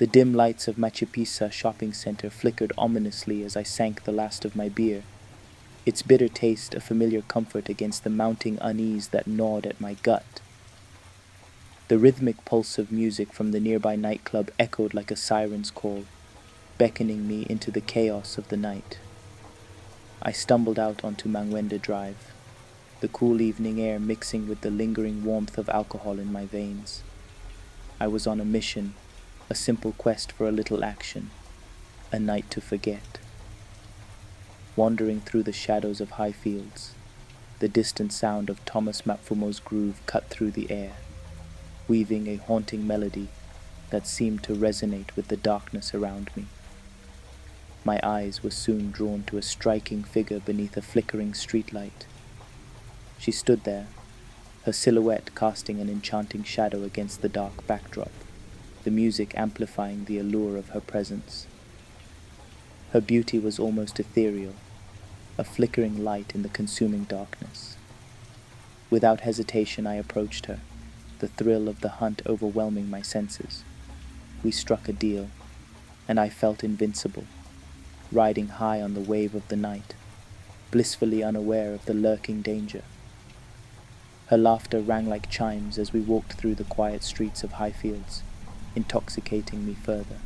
The dim lights of Machu Picchu shopping center flickered ominously as I sank the last of my beer, its bitter taste a familiar comfort against the mounting unease that gnawed at my gut. The rhythmic pulse of music from the nearby nightclub echoed like a siren's call, beckoning me into the chaos of the night. I stumbled out onto Mangwenda Drive, the cool evening air mixing with the lingering warmth of alcohol in my veins. I was on a mission, a simple quest for a little action, a night to forget. Wandering through the shadows of high fields, the distant sound of Thomas Mapfumo's groove cut through the air, weaving a haunting melody that seemed to resonate with the darkness around me. My eyes were soon drawn to a striking figure beneath a flickering streetlight. She stood there, her silhouette casting an enchanting shadow against the dark backdrop, the music amplifying the allure of her presence. Her beauty was almost ethereal, a flickering light in the consuming darkness. Without hesitation I approached her, the thrill of the hunt overwhelming my senses. We struck a deal, and I felt invincible, riding high on the wave of the night, blissfully unaware of the lurking danger. Her laughter rang like chimes as we walked through the quiet streets of Highfields, intoxicating me further.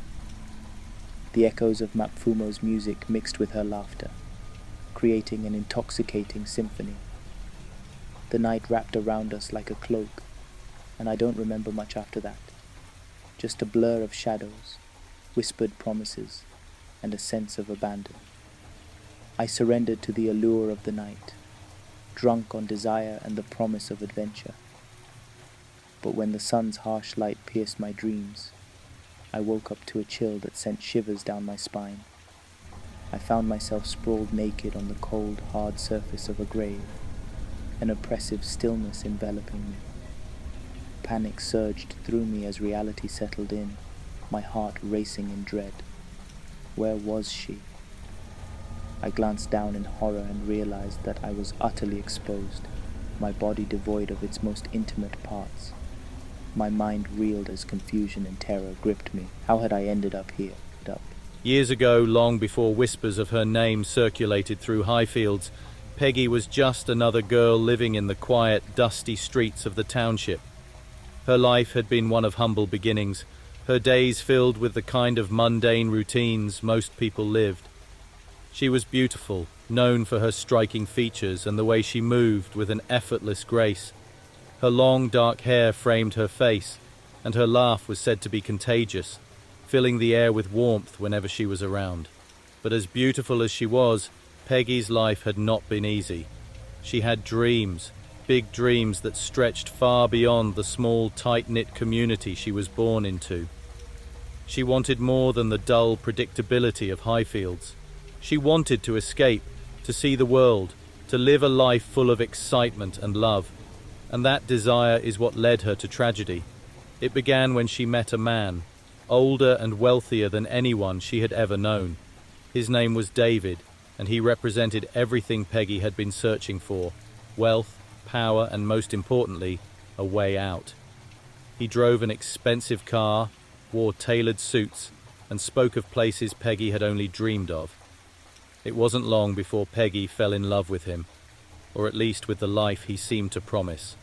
The echoes of Mapfumo's music mixed with her laughter, creating an intoxicating symphony. The night wrapped around us like a cloak, and I don't remember much after that. Just a blur of shadows, whispered promises, and a sense of abandon. I surrendered to the allure of the night, drunk on desire and the promise of adventure. But when the sun's harsh light pierced my dreams, I woke up to a chill that sent shivers down my spine. I found myself sprawled naked on the cold, hard surface of a grave, an oppressive stillness enveloping me. Panic surged through me as reality settled in, my heart racing in dread. Where was she? I glanced down in horror and realized that I was utterly exposed, my body devoid of its most intimate parts. My mind reeled as confusion and terror gripped me. How had I ended up here? Years ago, long before whispers of her name circulated through Highfields, Peggy was just another girl living in the quiet, dusty streets of the township. Her life had been one of humble beginnings, her days filled with the kind of mundane routines most people lived. She was beautiful, known for her striking features and the way she moved with an effortless grace. Her long, dark hair framed her face, and her laugh was said to be contagious, filling the air with warmth whenever she was around. But as beautiful as she was, Peggy's life had not been easy. She had dreams, big dreams that stretched far beyond the small, tight-knit community she was born into. She wanted more than the dull predictability of Highfields. She wanted to escape, to see the world, to live a life full of excitement and love. And that desire is what led her to tragedy. It began when she met a man, older and wealthier than anyone she had ever known. His name was David, and he represented everything Peggy had been searching for: wealth, power, and most importantly, a way out. He drove an expensive car, wore tailored suits, and spoke of places Peggy had only dreamed of. It wasn't long before Peggy fell in love with him, or at least with the life he seemed to promise.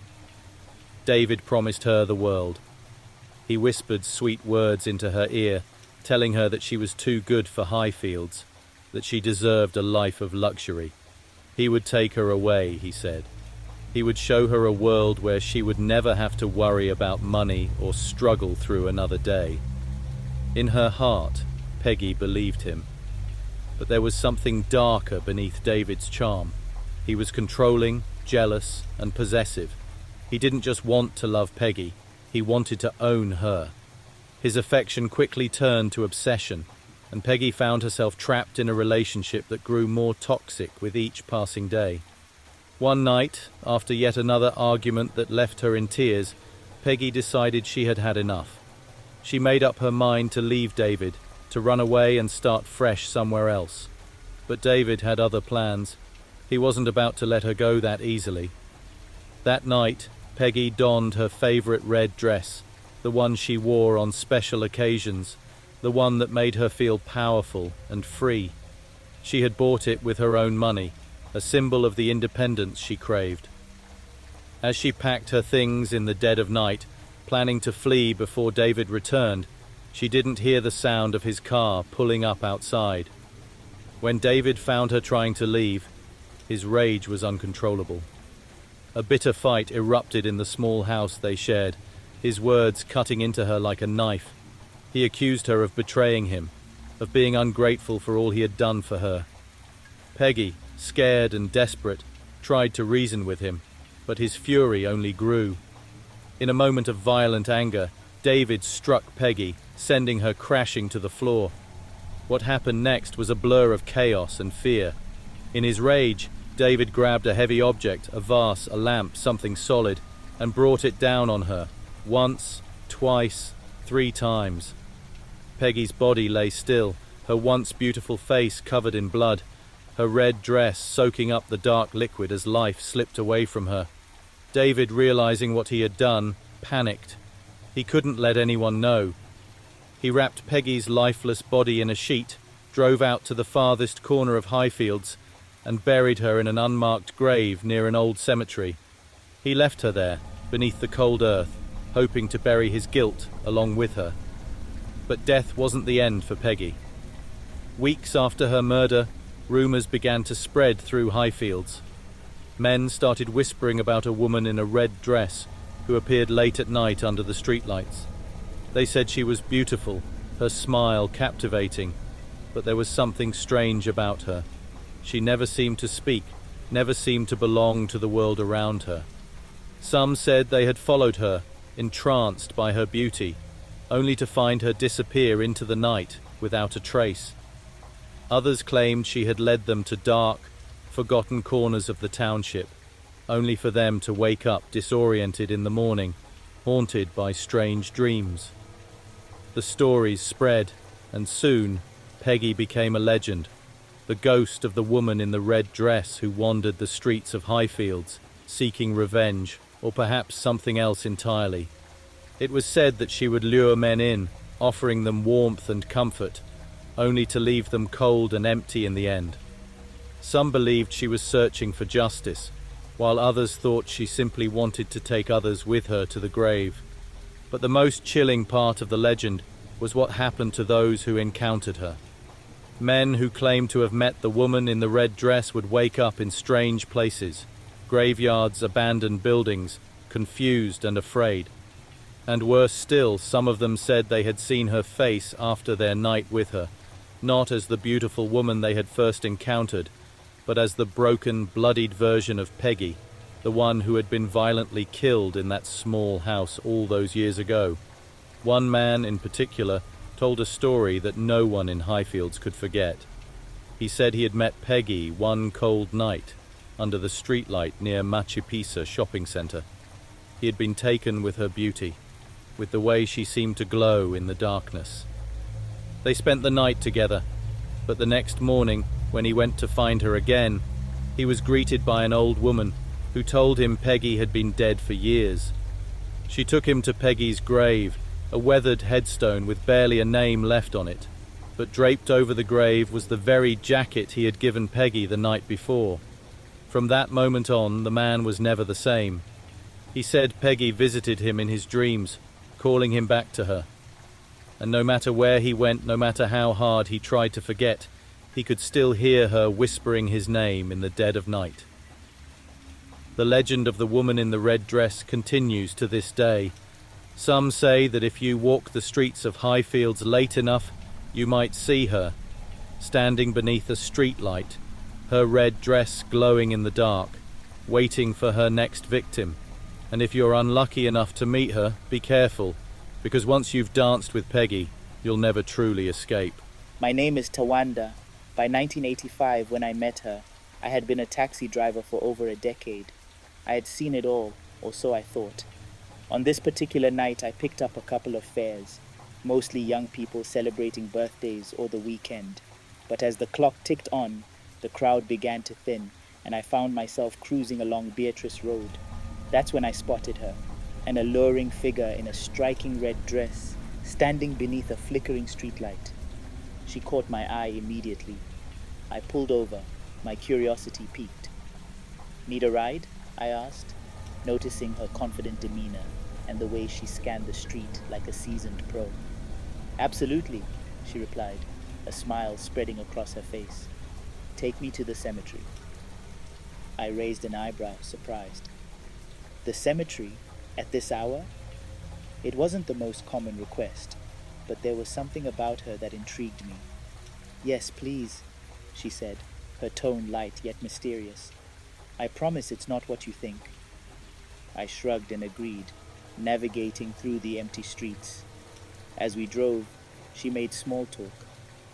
David promised her the world. He whispered sweet words into her ear, telling her that she was too good for Highfields, that she deserved a life of luxury. He would take her away, he said. He would show her a world where she would never have to worry about money or struggle through another day. In her heart, Peggy believed him. But there was something darker beneath David's charm. He was controlling, jealous, and possessive. He didn't just want to love Peggy, he wanted to own her. His affection quickly turned to obsession, and Peggy found herself trapped in a relationship that grew more toxic with each passing day. One night, after yet another argument that left her in tears, Peggy decided she had had enough. She made up her mind to leave David, to run away and start fresh somewhere else. But David had other plans. He wasn't about to let her go that easily. That night, Peggy donned her favorite red dress, the one she wore on special occasions, the one that made her feel powerful and free. She had bought it with her own money, a symbol of the independence she craved. As she packed her things in the dead of night, planning to flee before David returned, she didn't hear the sound of his car pulling up outside. When David found her trying to leave, his rage was uncontrollable. A bitter fight erupted in the small house they shared, his words cutting into her like a knife. He accused her of betraying him, of being ungrateful for all he had done for her. Peggy, scared and desperate, tried to reason with him, but his fury only grew. In a moment of violent anger, David struck Peggy, sending her crashing to the floor. What happened next was a blur of chaos and fear. In his rage, David grabbed a heavy object, a vase, a lamp, something solid, and brought it down on her, once, twice, 3 times. Peggy's body lay still, her once beautiful face covered in blood, her red dress soaking up the dark liquid as life slipped away from her. David, realizing what he had done, panicked. He couldn't let anyone know. He wrapped Peggy's lifeless body in a sheet, drove out to the farthest corner of Highfields, and buried her in an unmarked grave near an old cemetery. He left her there, beneath the cold earth, hoping to bury his guilt along with her. But death wasn't the end for Peggy. Weeks after her murder, rumors began to spread through Highfields. Men started whispering about a woman in a red dress who appeared late at night under the streetlights. They said she was beautiful, her smile captivating, but there was something strange about her. She never seemed to speak, never seemed to belong to the world around her. Some said they had followed her, entranced by her beauty, only to find her disappear into the night without a trace. Others claimed she had led them to dark, forgotten corners of the township, only for them to wake up disoriented in the morning, haunted by strange dreams. The stories spread, and soon Peggy became a legend, the ghost of the woman in the red dress who wandered the streets of Highfields, seeking revenge, or perhaps something else entirely. It was said that she would lure men in, offering them warmth and comfort, only to leave them cold and empty in the end. Some believed she was searching for justice, while others thought she simply wanted to take others with her to the grave. But the most chilling part of the legend was what happened to those who encountered her. Men who claimed to have met the woman in the red dress would wake up in strange places, graveyards, abandoned buildings, confused and afraid. And worse still, some of them said they had seen her face after their night with her, not as the beautiful woman they had first encountered, but as the broken, bloodied version of Peggy, the one who had been violently killed in that small house all those years ago. One man in particular told a story that no one in Highfields could forget. He said he had met Peggy one cold night under the streetlight near Machu Picchu shopping center. He had been taken with her beauty, with the way she seemed to glow in the darkness. They spent the night together, but the next morning, when he went to find her again, he was greeted by an old woman who told him Peggy had been dead for years. She took him to Peggy's grave, a weathered headstone with barely a name left on it, but draped over the grave was the very jacket he had given Peggy the night before. From that moment on, the man was never the same. He said Peggy visited him in his dreams, calling him back to her. And no matter where he went, no matter how hard he tried to forget, he could still hear her whispering his name in the dead of night. The legend of the woman in the red dress continues to this day. Some say that if you walk the streets of Highfields late enough, you might see her, standing beneath a streetlight, her red dress glowing in the dark, waiting for her next victim. And if you're unlucky enough to meet her, be careful, because once you've danced with Peggy, you'll never truly escape. My name is Tawanda. By 1985, when I met her, I had been a taxi driver for over a decade. I had seen it all, or so I thought. On this particular night, I picked up a couple of fares, mostly young people celebrating birthdays or the weekend. But as the clock ticked on, the crowd began to thin, and I found myself cruising along Beatrice Road. That's when I spotted her, an alluring figure in a striking red dress, standing beneath a flickering streetlight. She caught my eye immediately. I pulled over, my curiosity piqued. Need a ride? I asked, noticing her confident demeanor and the way she scanned the street like a seasoned pro. Absolutely, she replied, a smile spreading across her face. Take me to the cemetery. I raised an eyebrow, surprised. The cemetery? At this hour? It wasn't the most common request, but there was something about her that intrigued me. Yes, please, she said, her tone light yet mysterious. I promise it's not what you think. I shrugged and agreed, navigating through the empty streets. As we drove, she made small talk,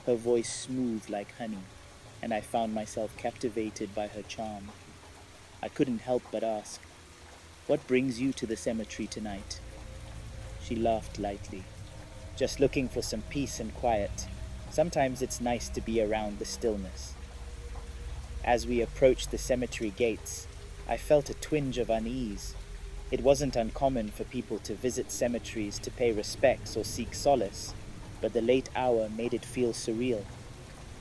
her voice smooth like honey, and I found myself captivated by her charm. I couldn't help but ask, "What brings you to the cemetery tonight?" She laughed lightly. "Just looking for some peace and quiet. Sometimes it's nice to be around the stillness." As we approached the cemetery gates, I felt a twinge of unease. It wasn't uncommon for people to visit cemeteries to pay respects or seek solace, but the late hour made it feel surreal.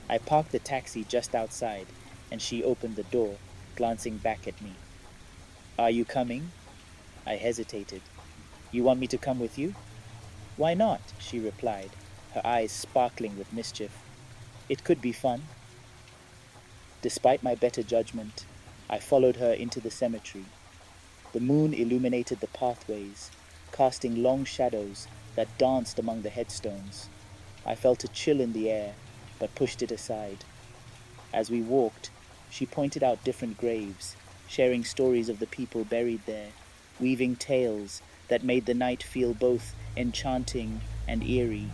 I parked the taxi just outside, and she opened the door, glancing back at me. "Are you coming?" I hesitated. "You want me to come with you?" "Why not?" she replied, her eyes sparkling with mischief. "It could be fun." Despite my better judgment, I followed her into the cemetery. The moon illuminated the pathways, casting long shadows that danced among the headstones. I felt a chill in the air, but pushed it aside. As we walked, she pointed out different graves, sharing stories of the people buried there, weaving tales that made the night feel both enchanting and eerie.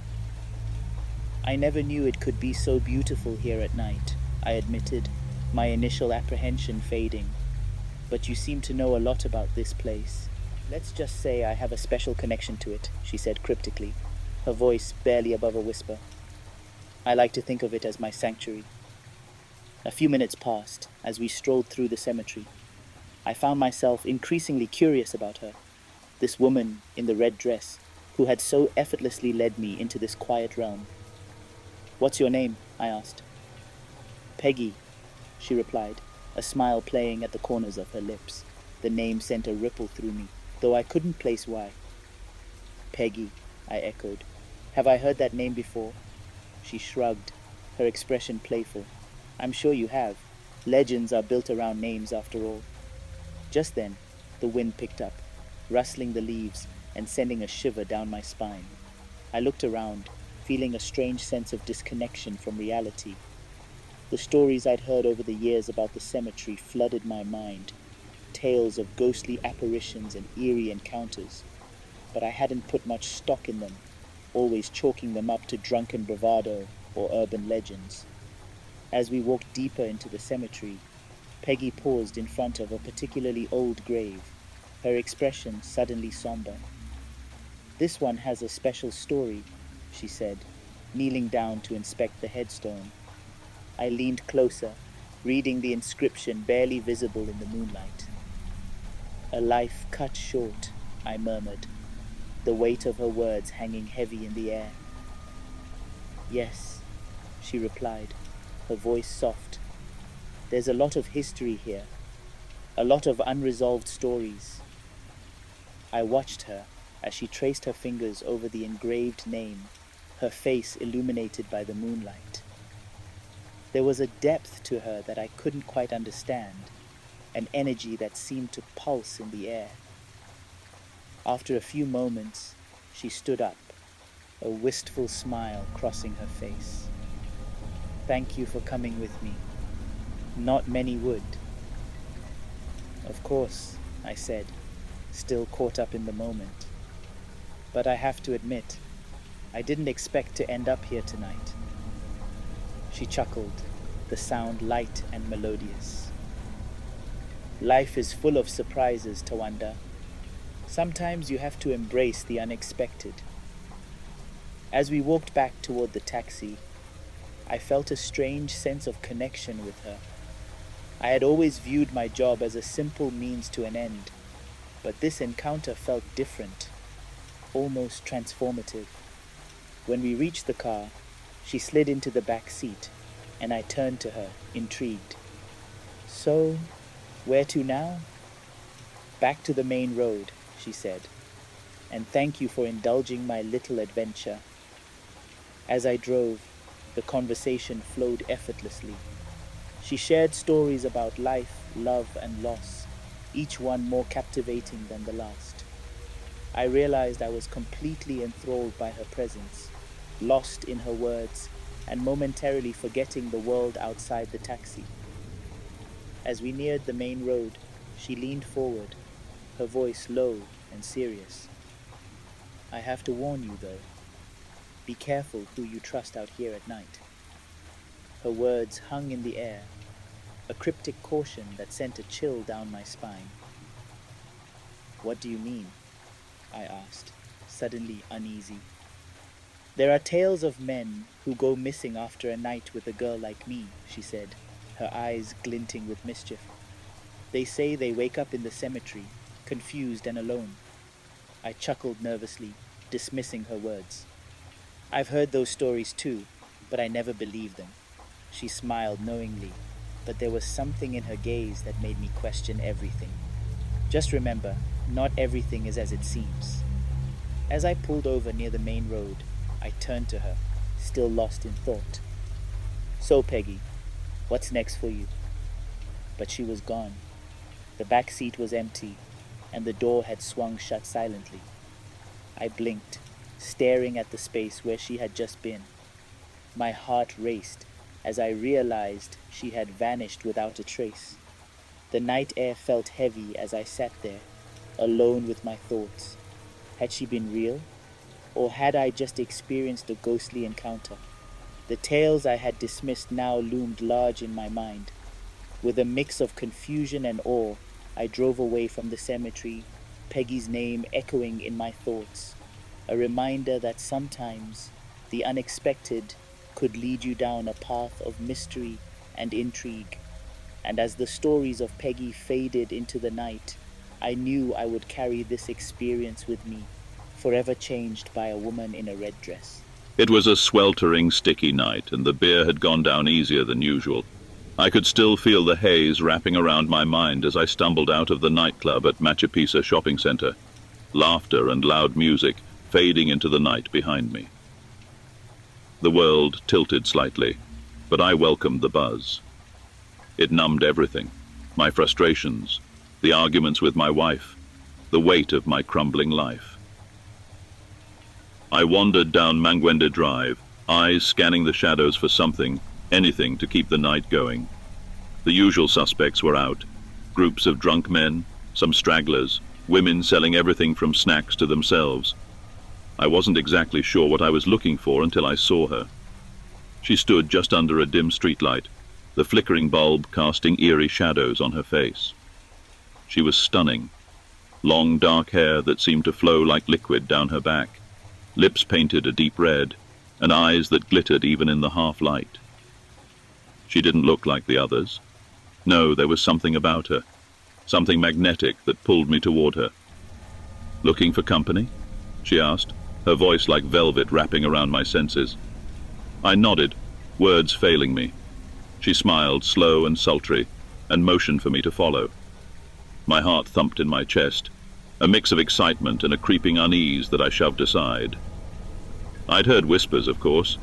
"I never knew it could be so beautiful here at night," I admitted, my initial apprehension fading. "But you seem to know a lot about this place." "Let's just say I have a special connection to it," she said cryptically, her voice barely above a whisper. "I like to think of it as my sanctuary." A few minutes passed as we strolled through the cemetery. I found myself increasingly curious about her, this woman in the red dress who had so effortlessly led me into this quiet realm. "What's your name?" I asked. "Peggy," she replied, a smile playing at the corners of her lips. The name sent a ripple through me, though I couldn't place why. "Peggy," I echoed. "Have I heard that name before?" She shrugged, her expression playful. "I'm sure you have. Legends are built around names after all." Just then, the wind picked up, rustling the leaves and sending a shiver down my spine. I looked around, feeling a strange sense of disconnection from reality. The stories I'd heard over the years about the cemetery flooded my mind, tales of ghostly apparitions and eerie encounters, but I hadn't put much stock in them, always chalking them up to drunken bravado or urban legends. As we walked deeper into the cemetery, Peggy paused in front of a particularly old grave, her expression suddenly somber. "This one has a special story," she said, kneeling down to inspect the headstone. I leaned closer, reading the inscription barely visible in the moonlight. "A life cut short," I murmured, the weight of her words hanging heavy in the air. "Yes," she replied, her voice soft. "There's a lot of history here, a lot of unresolved stories." I watched her as she traced her fingers over the engraved name, her face illuminated by the moonlight. There was a depth to her that I couldn't quite understand, an energy that seemed to pulse in the air. After a few moments, she stood up, a wistful smile crossing her face. "Thank you for coming with me. Not many would." "Of course," I said, still caught up in the moment. "But I have to admit, I didn't expect to end up here tonight." She chuckled, the sound light and melodious. "Life is full of surprises, Tawanda. Sometimes you have to embrace the unexpected." As we walked back toward the taxi, I felt a strange sense of connection with her. I had always viewed my job as a simple means to an end, but this encounter felt different, almost transformative. When we reached the car, she slid into the back seat, and I turned to her, intrigued. So, where to now? Back to the main road, she said, and thank you for indulging my little adventure. As I drove, the conversation flowed effortlessly. She shared stories about life, love, and loss, each one more captivating than the last. I realized I was completely enthralled by her presence, lost in her words, and momentarily forgetting the world outside the taxi. As we neared the main road, she leaned forward, her voice low and serious. I have to warn you, though. Be careful who you trust out here at night. Her words hung in the air, a cryptic caution that sent a chill down my spine. What do you mean? I asked, suddenly uneasy. There are tales of men who go missing after a night with a girl like me, she said, her eyes glinting with mischief. They say they wake up in the cemetery, confused and alone. I chuckled nervously, dismissing her words. I've heard those stories too, but I never believed them. She smiled knowingly, but there was something in her gaze that made me question everything. Just remember, not everything is as it seems. As I pulled over near the main road, I turned to her, still lost in thought. So, Peggy, what's next for you? But she was gone. The back seat was empty, and the door had swung shut silently. I blinked, staring at the space where she had just been. My heart raced as I realized she had vanished without a trace. The night air felt heavy as I sat there, alone with my thoughts. Had she been real? Or had I just experienced a ghostly encounter? The tales I had dismissed now loomed large in my mind. With a mix of confusion and awe, I drove away from the cemetery, Peggy's name echoing in my thoughts. A reminder that sometimes the unexpected could lead you down a path of mystery and intrigue. And as the stories of Peggy faded into the night, I knew I would carry this experience with me, forever changed by a woman in a red dress. It was a sweltering, sticky night, and the beer had gone down easier than usual. I could still feel the haze wrapping around my mind as I stumbled out of the nightclub at Machu Picchu shopping center, laughter and loud music fading into the night behind me. The world tilted slightly, but I welcomed the buzz. It numbed everything, my frustrations, the arguments with my wife, the weight of my crumbling life. I wandered down Manguende Drive, eyes scanning the shadows for something, anything to keep the night going. The usual suspects were out, groups of drunk men, some stragglers, women selling everything from snacks to themselves. I wasn't exactly sure what I was looking for until I saw her. She stood just under a dim streetlight, the flickering bulb casting eerie shadows on her face. She was stunning. Long dark hair that seemed to flow like liquid down her back, lips painted a deep red, and eyes that glittered even in the half-light. She didn't look like the others. No, there was something about her, something magnetic that pulled me toward her. "Looking for company?" she asked, her voice like velvet wrapping around my senses. I nodded, words failing me. She smiled, slow and sultry, and motioned for me to follow. My heart thumped in my chest, a mix of excitement and a creeping unease that I shoved aside. I'd heard whispers, of course.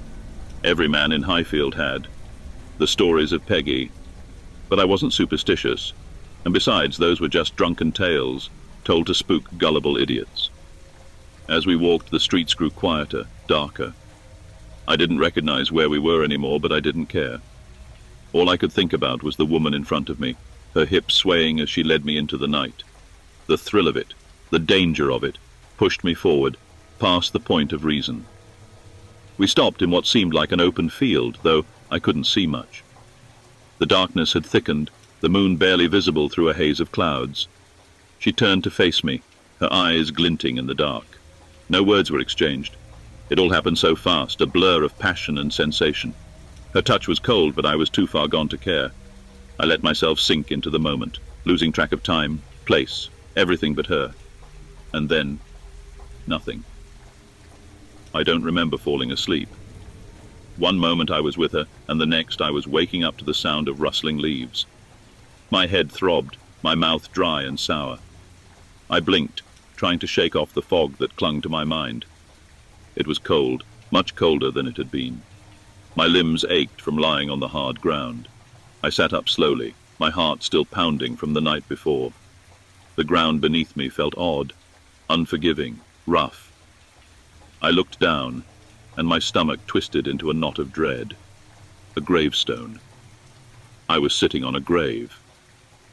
Every man in Highfield had. The stories of Peggy. But I wasn't superstitious, and besides, those were just drunken tales, told to spook gullible idiots. As we walked, the streets grew quieter, darker. I didn't recognize where we were anymore, but I didn't care. All I could think about was the woman in front of me, her hips swaying as she led me into the night. The thrill of it, the danger of it, pushed me forward, past the point of reason. We stopped in what seemed like an open field, though I couldn't see much. The darkness had thickened, the moon barely visible through a haze of clouds. She turned to face me, her eyes glinting in the dark. No words were exchanged. It all happened so fast, a blur of passion and sensation. Her touch was cold, but I was too far gone to care. I let myself sink into the moment, losing track of time, place, everything but her. And then, nothing. I don't remember falling asleep. One moment I was with her, and the next I was waking up to the sound of rustling leaves. My head throbbed, my mouth dry and sour. I blinked, trying to shake off the fog that clung to my mind. It was cold, much colder than it had been. My limbs ached from lying on the hard ground. I sat up slowly, my heart still pounding from the night before. The ground beneath me felt odd, unforgiving, rough. I looked down, and my stomach twisted into a knot of dread. A gravestone. I was sitting on a grave.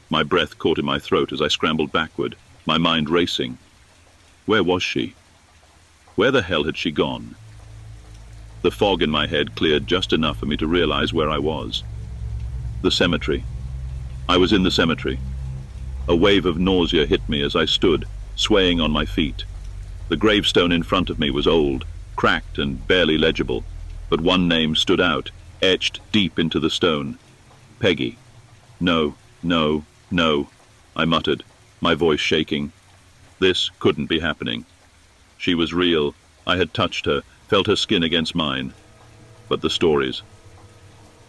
My breath caught in my throat as I scrambled backward, my mind racing. Where was she? Where the hell had she gone? The fog in my head cleared just enough for me to realize where I was. The cemetery. I was in the cemetery. A wave of nausea hit me as I stood, swaying on my feet. The gravestone in front of me was old, cracked and barely legible, but one name stood out, etched deep into the stone. Peggy. No, no, no, I muttered, my voice shaking. This couldn't be happening. She was real. I had touched her, felt her skin against mine. But the stories.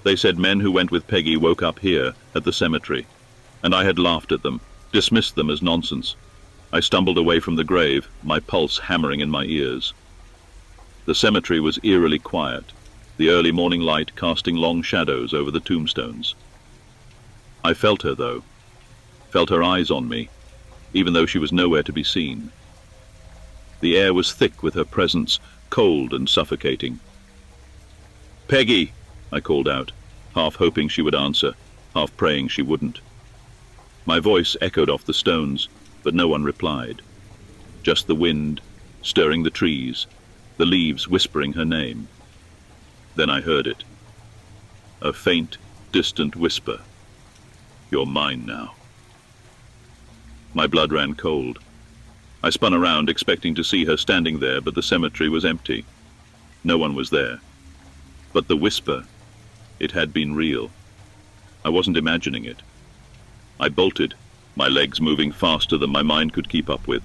They said men who went with Peggy woke up here, at the cemetery, and I had laughed at them, dismissed them as nonsense. I stumbled away from the grave, my pulse hammering in my ears. The cemetery was eerily quiet, the early morning light casting long shadows over the tombstones. I felt her, though, felt her eyes on me, even though she was nowhere to be seen. The air was thick with her presence, cold and suffocating. "Peggy!" I called out, half hoping she would answer, half praying she wouldn't. My voice echoed off the stones, but no one replied. Just the wind, stirring the trees, the leaves whispering her name. Then I heard it. A faint, distant whisper. "You're mine now." My blood ran cold. I spun around, expecting to see her standing there, but the cemetery was empty. No one was there. But the whisper, it had been real. I wasn't imagining it. I bolted, my legs moving faster than my mind could keep up with.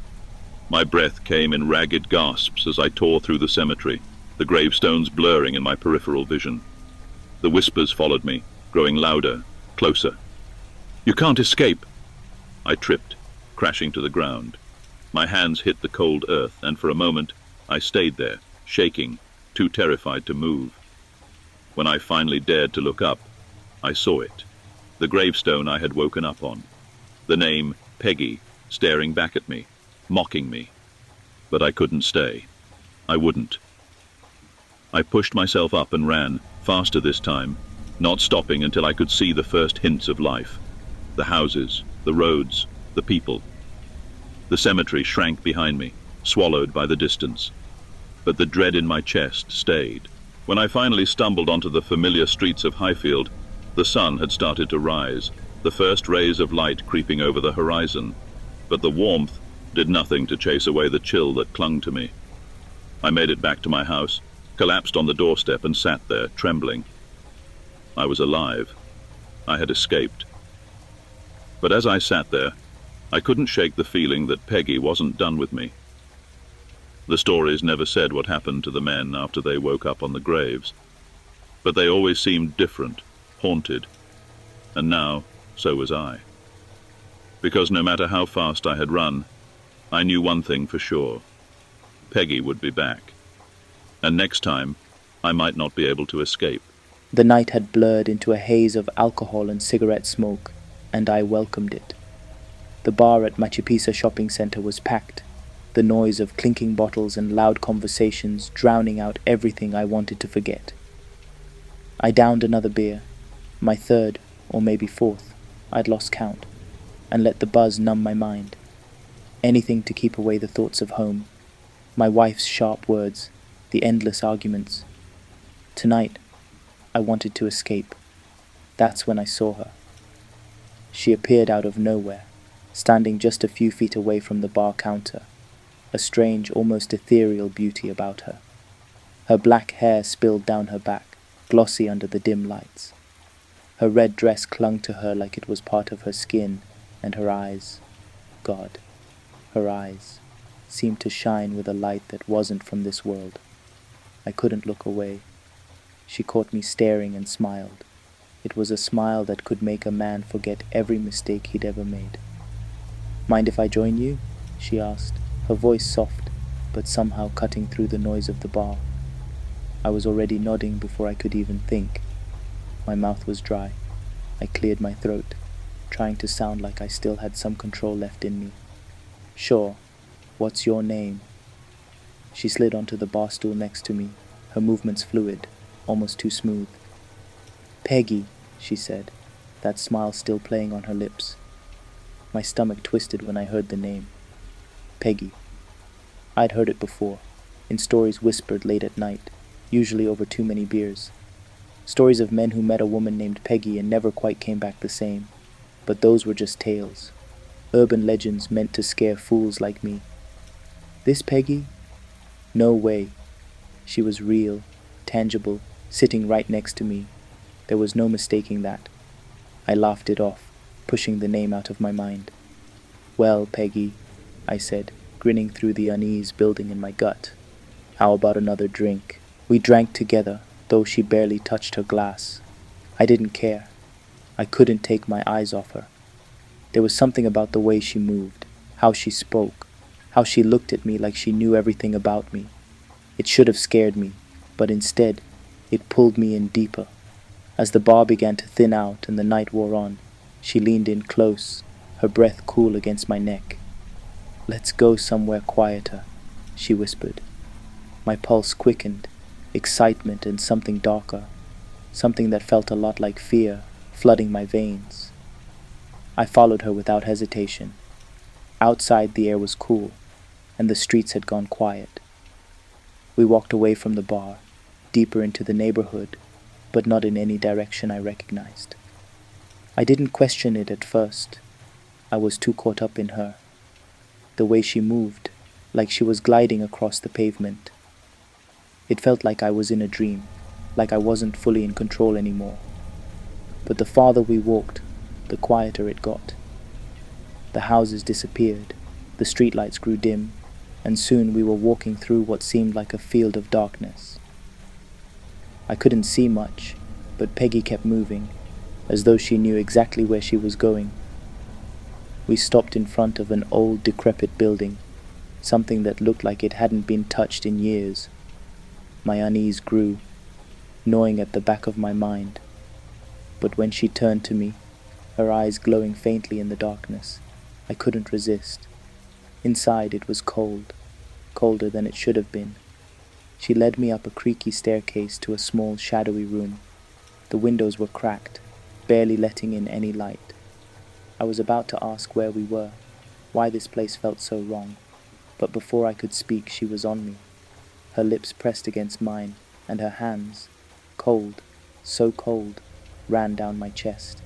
My breath came in ragged gasps as I tore through the cemetery, the gravestones blurring in my peripheral vision. The whispers followed me, growing louder, closer. "You can't escape!" I tripped, crashing to the ground. My hands hit the cold earth, and for a moment I stayed there, shaking, too terrified to move. When I finally dared to look up, I saw it. The gravestone I had woken up on. The name Peggy staring back at me, mocking me. But I couldn't stay. I wouldn't. I pushed myself up and ran, faster this time, not stopping until I could see the first hints of life. The houses, the roads, the people. The cemetery shrank behind me, swallowed by the distance. But the dread in my chest stayed. When I finally stumbled onto the familiar streets of Highfield, the sun had started to rise, the first rays of light creeping over the horizon. But the warmth did nothing to chase away the chill that clung to me. I made it back to my house, collapsed on the doorstep and sat there, trembling. I was alive. I had escaped. But as I sat there, I couldn't shake the feeling that Peggy wasn't done with me. The stories never said what happened to the men after they woke up on the graves, but they always seemed different, haunted, and now so was I. Because no matter how fast I had run, I knew one thing for sure. Peggy would be back, and next time I might not be able to escape. The night had blurred into a haze of alcohol and cigarette smoke, and I welcomed it. The bar at Machu Picchu shopping center was packed, the noise of clinking bottles and loud conversations drowning out everything I wanted to forget. I downed another beer, my third, or maybe fourth, I'd lost count, and let the buzz numb my mind. Anything to keep away the thoughts of home, my wife's sharp words, the endless arguments. Tonight, I wanted to escape. That's when I saw her. She appeared out of nowhere, standing just a few feet away from the bar counter, a strange, almost ethereal beauty about her. Her black hair spilled down her back, glossy under the dim lights. Her red dress clung to her like it was part of her skin, and her eyes, God, her eyes, seemed to shine with a light that wasn't from this world. I couldn't look away. She caught me staring and smiled. It was a smile that could make a man forget every mistake he'd ever made. "Mind if I join you?" she asked, her voice soft, but somehow cutting through the noise of the bar. I was already nodding before I could even think. My mouth was dry. I cleared my throat, trying to sound like I still had some control left in me. "Sure. What's your name?" She slid onto the bar stool next to me, her movements fluid, almost too smooth. "Peggy," she said, that smile still playing on her lips. My stomach twisted when I heard the name. Peggy. I'd heard it before, in stories whispered late at night, usually over too many beers. Stories of men who met a woman named Peggy and never quite came back the same. But those were just tales. Urban legends meant to scare fools like me. This Peggy? No way. She was real, tangible, sitting right next to me. There was no mistaking that. I laughed it off, pushing the name out of my mind. "Well, Peggy," I said, grinning through the unease building in my gut. "How about another drink?" We drank together, though she barely touched her glass. I didn't care. I couldn't take my eyes off her. There was something about the way she moved, how she spoke, how she looked at me like she knew everything about me. It should have scared me, but instead, it pulled me in deeper. As the bar began to thin out and the night wore on, she leaned in close, her breath cool against my neck. "Let's go somewhere quieter," she whispered. My pulse quickened, excitement and something darker, something that felt a lot like fear, flooding my veins. I followed her without hesitation. Outside the air was cool, and the streets had gone quiet. We walked away from the bar, deeper into the neighborhood, but not in any direction I recognized. I didn't question it at first. I was too caught up in her. The way she moved, like she was gliding across the pavement. It felt like I was in a dream, like I wasn't fully in control anymore. But the farther we walked, the quieter it got. The houses disappeared, the streetlights grew dim, and soon we were walking through what seemed like a field of darkness. I couldn't see much, but Peggy kept moving, as though she knew exactly where she was going. We stopped in front of an old, decrepit building, something that looked like it hadn't been touched in years. My unease grew, gnawing at the back of my mind. But when she turned to me, her eyes glowing faintly in the darkness, I couldn't resist. Inside it was cold, colder than it should have been. She led me up a creaky staircase to a small, shadowy room. The windows were cracked, barely letting in any light. I was about to ask where we were, why this place felt so wrong, but before I could speak she was on me. Her lips pressed against mine, and her hands, cold, so cold, ran down my chest.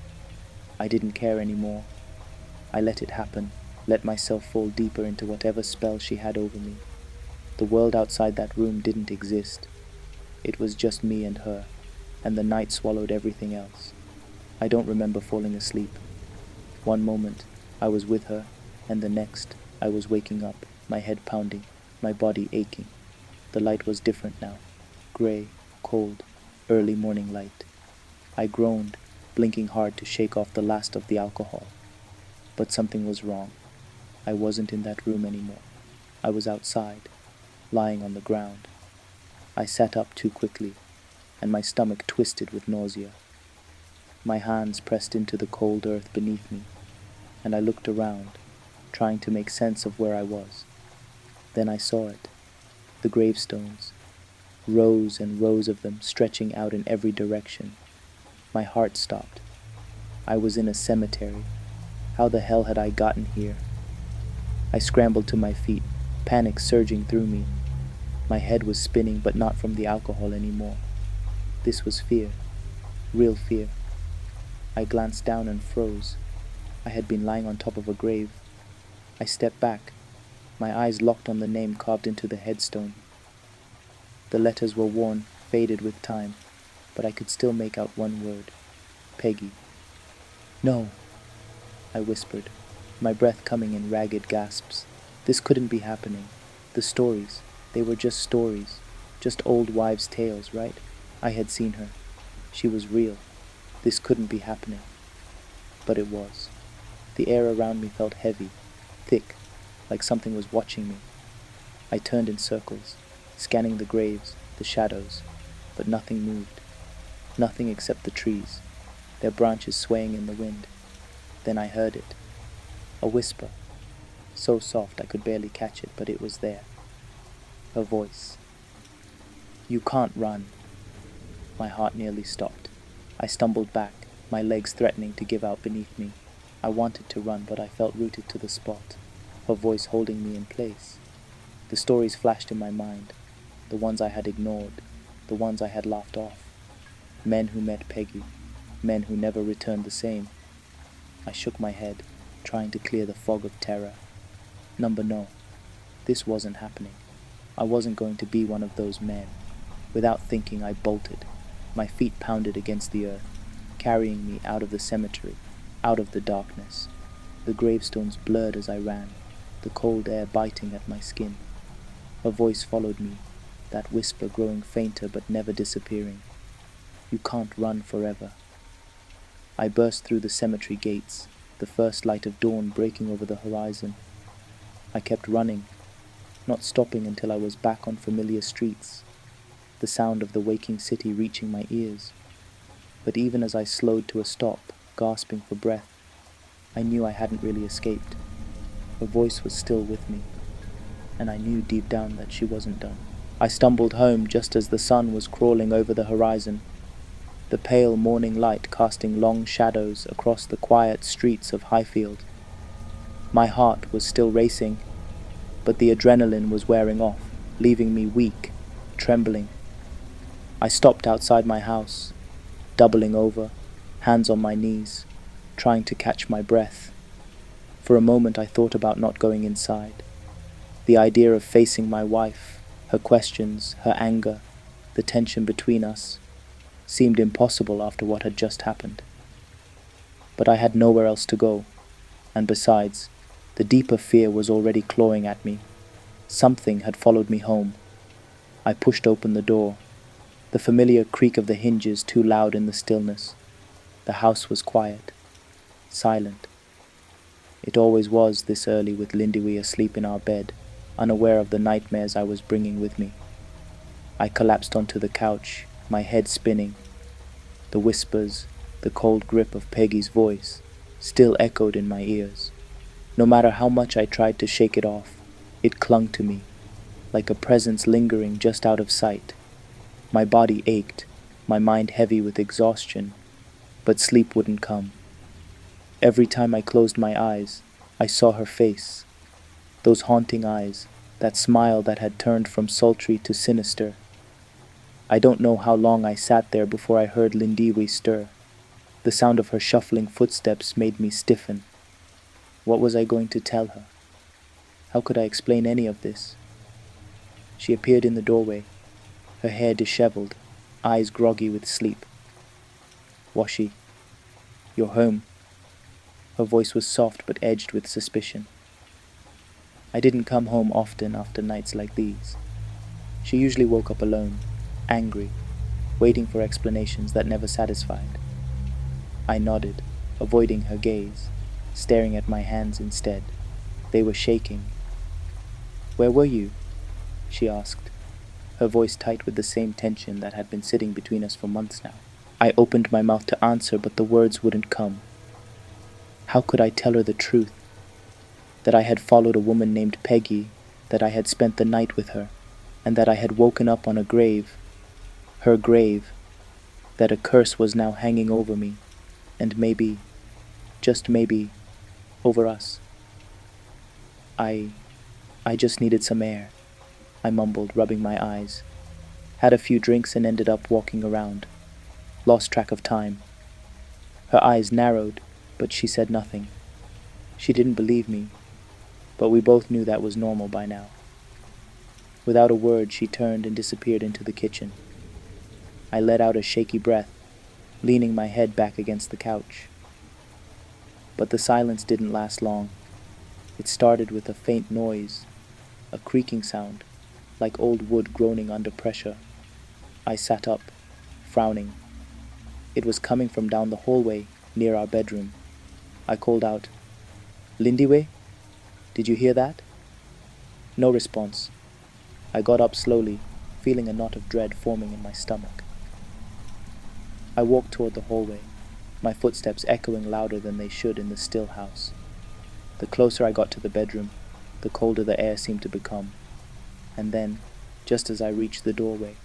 I didn't care anymore. I let it happen, let myself fall deeper into whatever spell she had over me. The world outside that room didn't exist. It was just me and her, and the night swallowed everything else. I don't remember falling asleep. One moment, I was with her, and the next, I was waking up, my head pounding, my body aching. The light was different now, gray, cold, early morning light. I groaned, blinking hard to shake off the last of the alcohol. But something was wrong. I wasn't in that room anymore. I was outside, lying on the ground. I sat up too quickly, and my stomach twisted with nausea. My hands pressed into the cold earth beneath me, and I looked around, trying to make sense of where I was. Then I saw it, the gravestones, rows and rows of them stretching out in every direction. My heart stopped. I was in a cemetery. How the hell had I gotten here? I scrambled to my feet, panic surging through me. My head was spinning, but not from the alcohol anymore. This was fear, real fear. I glanced down and froze. I had been lying on top of a grave. I stepped back, my eyes locked on the name carved into the headstone. The letters were worn, faded with time, but I could still make out one word: Peggy. "No," I whispered, my breath coming in ragged gasps. This couldn't be happening. The stories, they were just stories. Just old wives' tales, right? I had seen her. She was real. This couldn't be happening. But it was. The air around me felt heavy, thick, like something was watching me. I turned in circles, scanning the graves, the shadows, but nothing moved. Nothing except the trees, their branches swaying in the wind. Then I heard it. A whisper, so soft I could barely catch it, but it was there. Her voice. "You can't run." My heart nearly stopped. I stumbled back, my legs threatening to give out beneath me. I wanted to run, but I felt rooted to the spot, her voice holding me in place. The stories flashed in my mind, the ones I had ignored, the ones I had laughed off. Men who met Peggy, men who never returned the same. I shook my head, trying to clear the fog of terror. No, this wasn't happening. I wasn't going to be one of those men. Without thinking, I bolted. My feet pounded against the earth, carrying me out of the cemetery, out of the darkness. The gravestones blurred as I ran, the cold air biting at my skin. Her voice followed me, that whisper growing fainter but never disappearing. "You can't run forever." I burst through the cemetery gates, the first light of dawn breaking over the horizon. I kept running, not stopping until I was back on familiar streets, the sound of the waking city reaching my ears. But even as I slowed to a stop, gasping for breath, I knew I hadn't really escaped. Her voice was still with me, and I knew deep down that she wasn't done. I stumbled home just as the sun was crawling over the horizon, the pale morning light casting long shadows across the quiet streets of Highfield. My heart was still racing, but the adrenaline was wearing off, leaving me weak, trembling. I stopped outside my house, doubling over, hands on my knees, trying to catch my breath. For a moment I thought about not going inside. The idea of facing my wife, her questions, her anger, the tension between us, seemed impossible after what had just happened. But I had nowhere else to go, and besides, the deeper fear was already clawing at me. Something had followed me home. I pushed open the door, the familiar creak of the hinges too loud in the stillness. The house was quiet, silent. It always was this early with Lindy asleep in our bed, unaware of the nightmares I was bringing with me. I collapsed onto the couch, my head spinning. The whispers, the cold grip of Peggy's voice, still echoed in my ears. No matter how much I tried to shake it off, it clung to me, like a presence lingering just out of sight. My body ached, my mind heavy with exhaustion, but sleep wouldn't come. Every time I closed my eyes, I saw her face, those haunting eyes, that smile that had turned from sultry to sinister. I don't know how long I sat there before I heard Lindiwe stir. The sound of her shuffling footsteps made me stiffen. What was I going to tell her? How could I explain any of this? She appeared in the doorway, her hair disheveled, eyes groggy with sleep. "Washi, you're home." Her voice was soft but edged with suspicion. I didn't come home often after nights like these. She usually woke up alone, angry, waiting for explanations that never satisfied. I nodded, avoiding her gaze, staring at my hands instead. They were shaking. "Where were you?" she asked, her voice tight with the same tension that had been sitting between us for months now. I opened my mouth to answer, but the words wouldn't come. How could I tell her the truth? That I had followed a woman named Peggy, that I had spent the night with her, and that I had woken up on a grave, her grave, that a curse was now hanging over me, and maybe, just maybe, over us. I just needed some air, I mumbled, rubbing my eyes. Had a few drinks and ended up walking around. Lost track of time. Her eyes narrowed, but she said nothing. She didn't believe me, but we both knew that was normal by now. Without a word, she turned and disappeared into the kitchen. I let out a shaky breath, leaning my head back against the couch. But the silence didn't last long. It started with a faint noise, a creaking sound, like old wood groaning under pressure. I sat up, frowning. It was coming from down the hallway, near our bedroom. I called out, "Lindiwe, did you hear that?" No response. I got up slowly, feeling a knot of dread forming in my stomach. I walked toward the hallway, my footsteps echoing louder than they should in the still house. The closer I got to the bedroom, the colder the air seemed to become. And then, just as I reached the doorway,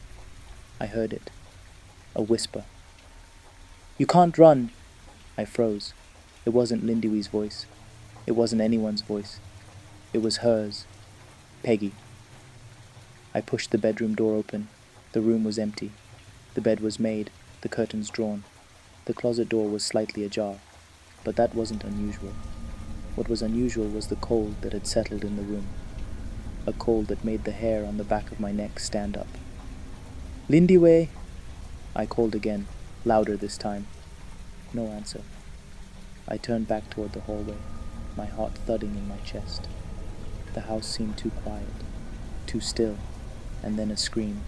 I heard it, a whisper. "You can't run!" I froze. It wasn't Lindiwe's voice. It wasn't anyone's voice. It was hers, Peggy. I pushed the bedroom door open. The room was empty. The bed was made, the curtains drawn. The closet door was slightly ajar, but that wasn't unusual. What was unusual was the cold that had settled in the room, a cold that made the hair on the back of my neck stand up. "Lindiwe!" I called again, louder this time. No answer. I turned back toward the hallway, my heart thudding in my chest. The house seemed too quiet, too still, and then a scream.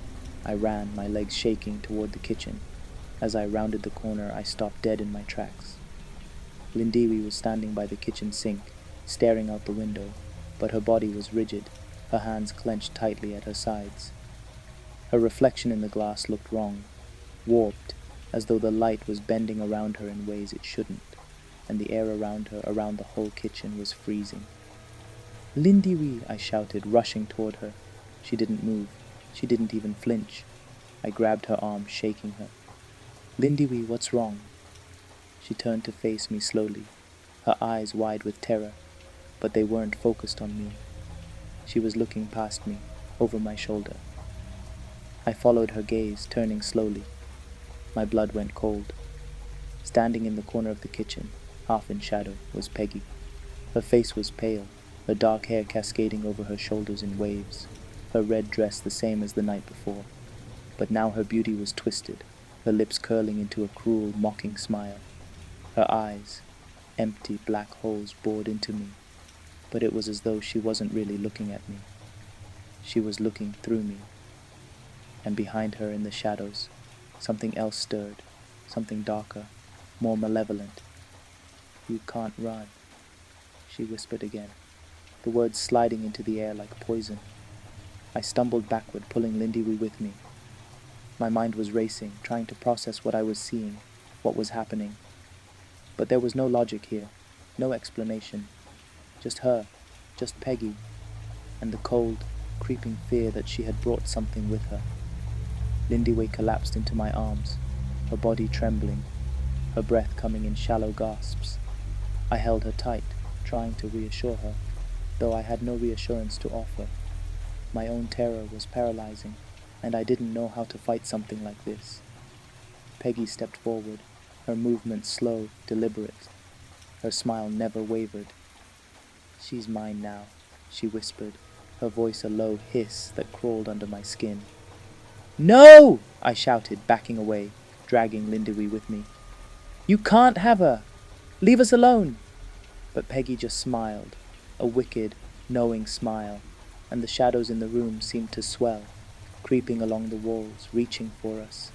I ran, my legs shaking, toward the kitchen. As I rounded the corner, I stopped dead in my tracks. Lindiwe was standing by the kitchen sink, staring out the window, but her body was rigid, her hands clenched tightly at her sides. Her reflection in the glass looked wrong, warped, as though the light was bending around her in ways it shouldn't, and the air around her, around the whole kitchen, was freezing. "Lindiwe!" I shouted, rushing toward her. She didn't move. She didn't even flinch. I grabbed her arm, shaking her. "Lindiwe, what's wrong?" She turned to face me slowly, her eyes wide with terror, but they weren't focused on me. She was looking past me, over my shoulder. I followed her gaze, turning slowly. My blood went cold. Standing in the corner of the kitchen, half in shadow, was Peggy. Her face was pale, her dark hair cascading over her shoulders in waves, her red dress the same as the night before. But now her beauty was twisted, her lips curling into a cruel, mocking smile. Her eyes, empty black holes, bored into me, but it was as though she wasn't really looking at me. She was looking through me. And behind her in the shadows, something else stirred, something darker, more malevolent. "You can't run," she whispered again, the words sliding into the air like poison. I stumbled backward, pulling Lindiwe with me. My mind was racing, trying to process what I was seeing, what was happening. But there was no logic here, no explanation. Just her, just Peggy, and the cold, creeping fear that she had brought something with her. Lindiwe collapsed into my arms, her body trembling, her breath coming in shallow gasps. I held her tight, trying to reassure her, though I had no reassurance to offer. My own terror was paralyzing, and I didn't know how to fight something like this. Peggy stepped forward, her movements slow, deliberate. Her smile never wavered. "She's mine now," she whispered, her voice a low hiss that crawled under my skin. "No!" I shouted, backing away, dragging Lindiwe with me. "You can't have her! Leave us alone!" But Peggy just smiled, a wicked, knowing smile, and the shadows in the room seemed to swell, creeping along the walls, reaching for us.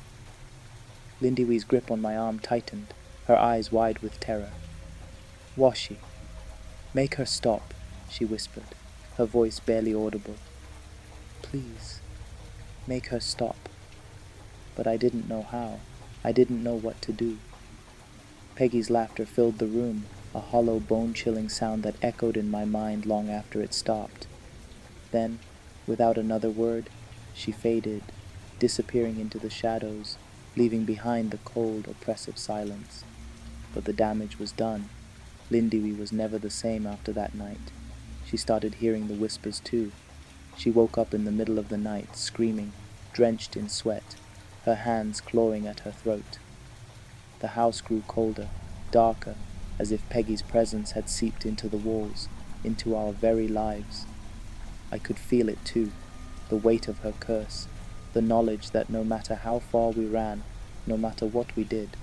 Lindiwe's grip on my arm tightened, her eyes wide with terror. "Washi, make her stop," she whispered, her voice barely audible. "Please, make her stop." But I didn't know how. I didn't know what to do. Peggy's laughter filled the room, a hollow, bone-chilling sound that echoed in my mind long after it stopped. Then, without another word, she faded, disappearing into the shadows, leaving behind the cold, oppressive silence. But the damage was done. Lindiwe was never the same after that night. She started hearing the whispers too. She woke up in the middle of the night, screaming, drenched in sweat, her hands clawing at her throat. The house grew colder, darker, as if Peggy's presence had seeped into the walls, into our very lives. I could feel it too, the weight of her curse, the knowledge that no matter how far we ran, no matter what we did,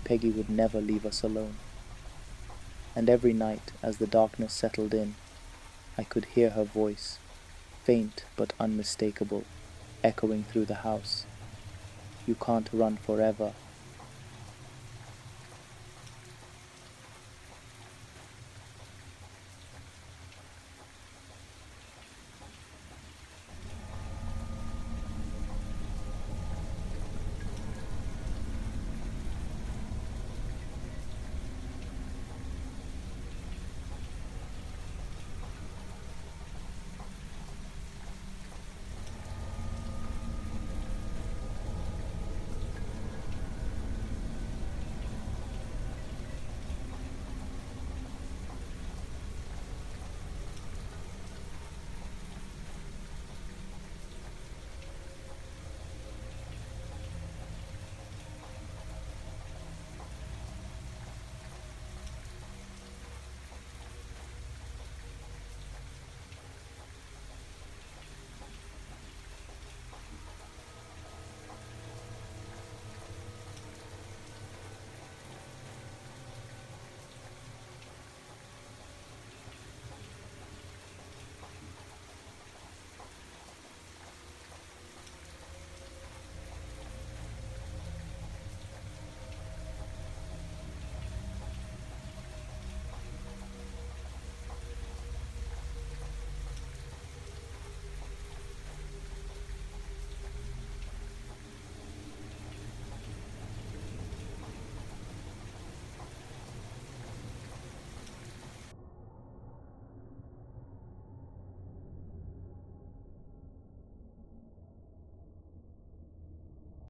Peggy would never leave us alone. And every night, as the darkness settled in, I could hear her voice, faint but unmistakable, echoing through the house. You can't run forever,